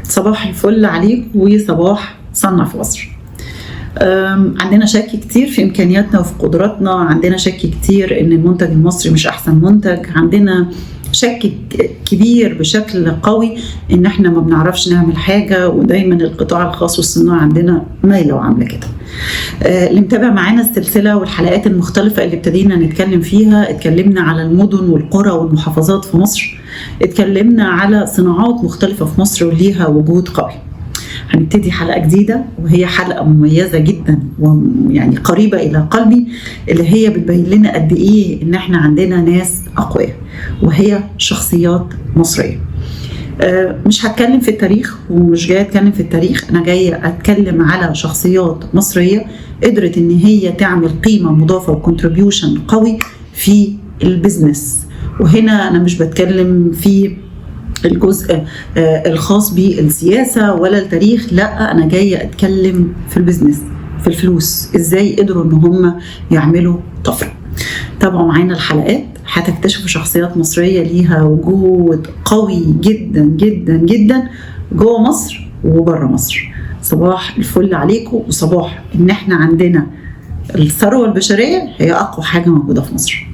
صباح الفل عليك وصباح صنع في مصر. عندنا شك كتير في إمكانياتنا وفي قدراتنا، عندنا شك كتير إن المنتج المصري مش أحسن منتج، عندنا شك كبير بشكل قوي إن إحنا ما بنعرفش نعمل حاجة، ودايما القطاع الخاص والصناعة عندنا مايلة وعاملة كده. اللي متابع معانا السلسلة والحلقات المختلفة اللي ابتدينا نتكلم فيها، اتكلمنا على المدن والقرى والمحافظات في مصر، اتكلمنا على صناعات مختلفة في مصر وليها وجود قوي. هنبتدي حلقة جديدة وهي حلقة مميزة جدا ويعني قريبة إلى قلبي، اللي هي بتبين لنا قد إيه إن إحنا عندنا ناس أقوياء، وهي شخصيات مصرية. مش هتكلم في التاريخ ومش جاية أتكلم في التاريخ، أنا جاية أتكلم على شخصيات مصرية قدرت إن هي تعمل قيمة مضافة وكونتريبيوشن قوي في البزنس. وهنا أنا مش بتكلم في الجزء الخاص بالسياسة ولا التاريخ، لا أنا جاية أتكلم في البزنس، في الفلوس، إزاي قدروا إن هم يعملوا طفرة. تابعوا معانا الحلقات، هتكتشفوا شخصيات مصرية ليها وجود قوي جدا جدا جدا جوه مصر وبره مصر. صباح الفل عليكم، وصباح إن إحنا عندنا الثروة البشرية هي أقوى حاجة موجودة في مصر.